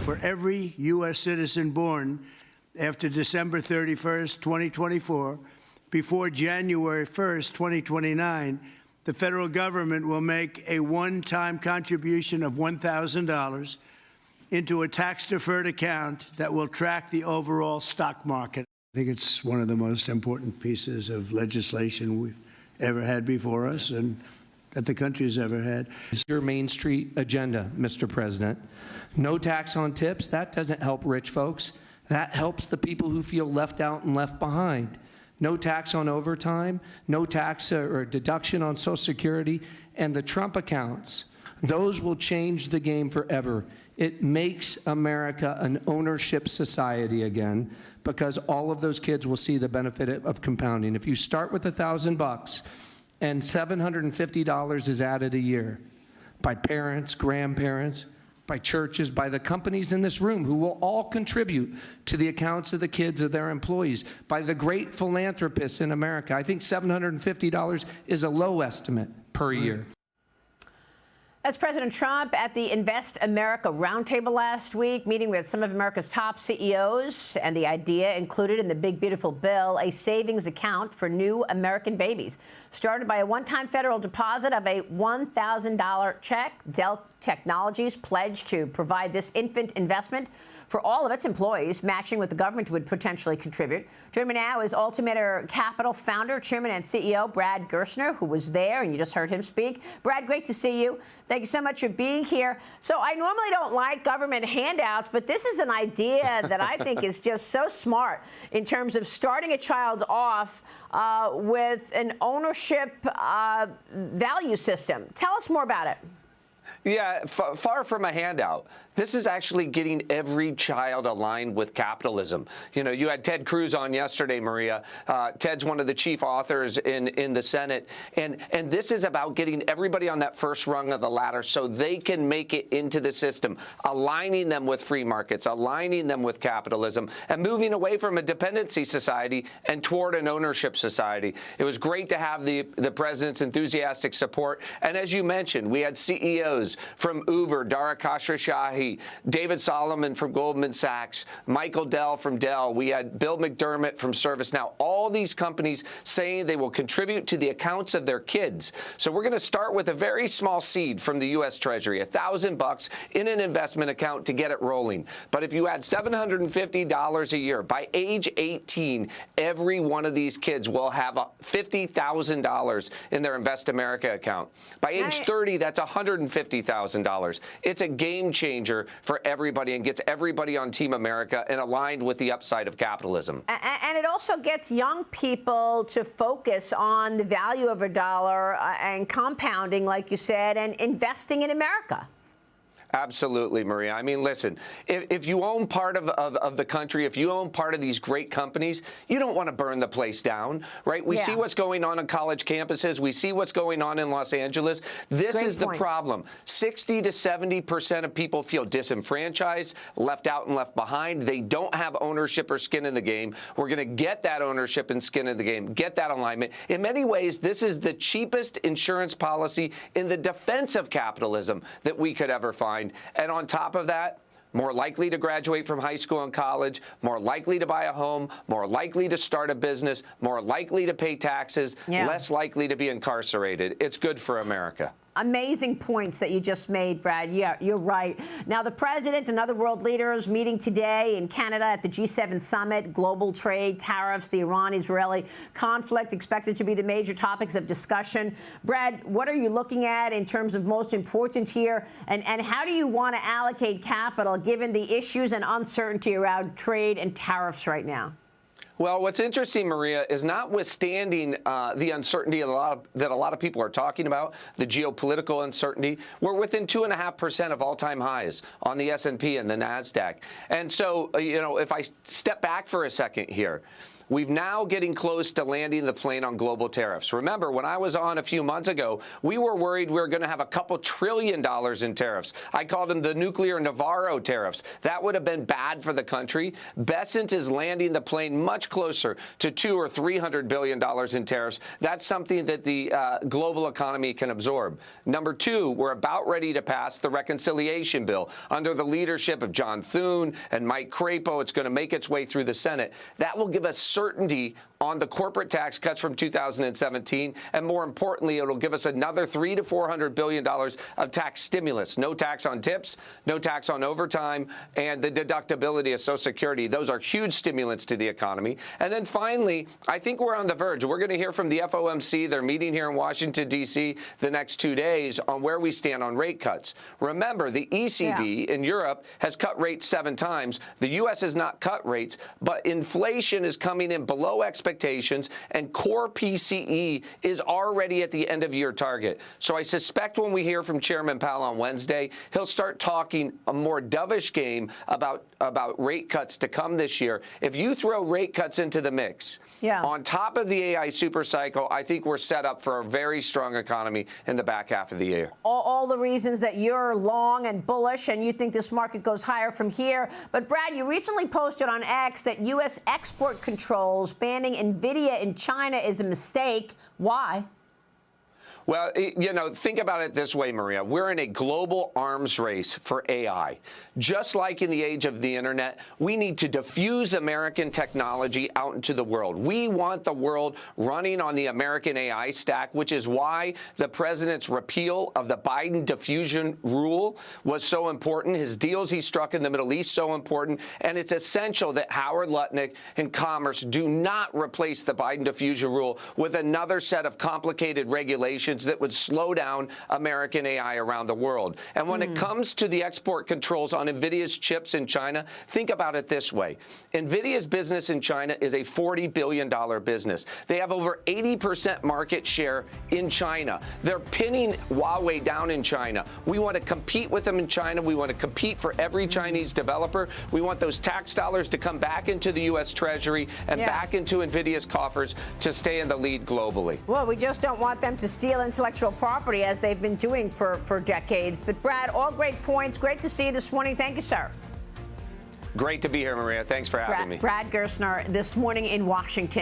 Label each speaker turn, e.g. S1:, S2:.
S1: for every U.S. citizen born after December 31st, 2024, before January 1st, 2029, the federal government will make a one-time contribution of $1,000 into a tax-deferred account that will track the overall stock market. I think it's one of the most important pieces of legislation we've ever had before us and that the country's ever had.
S2: Your Main Street agenda, Mr. President. No tax on tips. That doesn't help rich folks. That helps the people who feel left out and left behind. No tax on overtime, no tax or deduction on Social Security, and the Trump accounts. Those will change the game forever. It makes America an ownership society again, because all of those kids will see the benefit of compounding. If you start with $1,000 and $750 is added a year by parents, grandparents, by churches, by the companies in this room who will all contribute to the accounts of the kids of their employees, by the great philanthropists in America. I think $750 is a low estimate per year.
S3: That's President Trump at the Invest America Roundtable last week, meeting with some of America's top CEOs, and the idea included in the big, beautiful bill, a savings account for new American babies, started by a one-time federal deposit of a $1,000 check. Dell Technologies pledged to provide this infant investment for all of its employees, matching what the government would potentially contribute. Joining me now is Altimeter Capital founder, chairman, and CEO Brad Gerstner, who was there, and you just heard him speak. Brad, great to see you. Thank you so much for being here. So I normally don't like government handouts, but this is an idea that I think is just so smart in terms of starting a child off with an ownership value system. Tell us more about it.
S4: Yeah, far from a handout. This is actually getting every child aligned with capitalism. You know, you had Ted Cruz on yesterday, Maria. Ted's one of the chief authors in the Senate. And this is about getting everybody on that first rung of the ladder so they can make it into the system, aligning them with free markets, aligning them with capitalism, and moving away from a dependency society and toward an ownership society. It was great to have the president's enthusiastic support. And as you mentioned, we had CEOs from Uber, Dara Khosrowshahi, David Solomon from Goldman Sachs, Michael Dell from Dell. We had Bill McDermott from ServiceNow. All these companies saying they will contribute to the accounts of their kids. So we're going to start with a very small seed from the U.S. Treasury, $1,000 in an investment account to get it rolling. But if you add $750 a year, by age 18, every one of these kids will have $50,000 in their Invest America account. By age 30, that's $150,000. It's a game changer for everybody and gets everybody on Team America and aligned with the upside of capitalism.
S3: And it also gets young people to focus on the value of a dollar and compounding, like you said, and investing in America.
S4: Absolutely, Maria. I mean, listen, if you own part of the country, if you own part of these great companies, you don't want to burn the place down, right? We see what's going on college campuses. We see what's going on in Los Angeles. This is the problem. 60 to 70% of people feel disenfranchised, left out and left behind. They don't have ownership or skin in the game. We're going to get that ownership and skin in the game, get that alignment. In many ways, this is the cheapest insurance policy in the defense of capitalism that we could ever find. And on top of that, more likely to graduate from high school and college, more likely to buy a home, more likely to start a business, more likely to pay taxes, less likely to be incarcerated. It's good for America.
S3: Amazing points that you just made, Brad. Yeah, you're right. Now, the president and other world leaders meeting today in Canada at the G7 summit, global trade, tariffs, the Iran-Israeli conflict expected to be the major topics of discussion. Brad, what are you looking at in terms of most important here? And how do you want to allocate capital given the issues and uncertainty around trade and tariffs right now?
S4: Well, what's interesting, Maria, is notwithstanding the uncertainty that a lot of people are talking about, the geopolitical uncertainty, we're within 2.5% of all-time highs on the S&P and the NASDAQ. And so, you know, if I step back for a second here, We've now getting close to landing the plane on global tariffs. Remember, when I was on a few months ago, we were worried we were going to have a couple $1 trillion in tariffs. I called them the nuclear Navarro tariffs. That would have been bad for the country. Bessent is landing the plane much closer to $200 or $300 billion in tariffs. That's something that the global economy can absorb. Number two, we're about ready to pass the reconciliation bill under the leadership of John Thune and Mike Crapo. It's going to make its way through the Senate. That will give us certainty on the corporate tax cuts from 2017, and more importantly, it'll give us another $300 to $400 billion of tax stimulus. No tax on tips, no tax on overtime, and the deductibility of Social Security. Those are huge stimulants to the economy. And then finally, I think we're on the verge. We're going to hear from the FOMC. They're meeting here in Washington, D.C. the next 2 days on where we stand on rate cuts. Remember, the ECB in Europe has cut rates 7 times. The U.S. has not cut rates, but inflation is coming in below expectations, and core PCE is already at the end-of-year target. So I suspect when we hear from Chairman Powell on Wednesday, he'll start talking a more dovish game about rate cuts to come this year. If you throw rate cuts into the mix, on top of the AI supercycle, I think we're set up for a very strong economy in the back half of the year.
S3: All the reasons that you're long and bullish and you think this market goes higher from here. But, Brad, you recently posted on X that U.S. export controls banning Nvidia in China is a mistake. Why?
S4: Well, you know, think about it this way, Maria. We're in a global arms race for AI. Just like in the age of the internet, we need to diffuse American technology out into the world. We want the world running on the American AI stack, which is why the president's repeal of the Biden diffusion rule was so important. His deals he struck in the Middle East so important. And it's essential that Howard Lutnick and Commerce do not replace the Biden diffusion rule with another set of complicated regulations that would slow down American AI around the world. And when it comes to the export controls on Nvidia's chips in China, think about it this way. Nvidia's business in China is a $40 billion business. They have over 80% market share in China. They're pinning Huawei down in China. We want to compete with them in China. We want to compete for every Chinese developer. We want those tax dollars to come back into the U.S. Treasury and back into Nvidia's coffers to stay in the lead globally.
S3: Well, we just don't want them to steal intellectual property as they've been doing for decades. But, Brad, all great points. Great to see you this morning. Thank you, sir.
S4: Great to be here, Maria. Thanks for having me.
S3: Brad Gerstner this morning in Washington.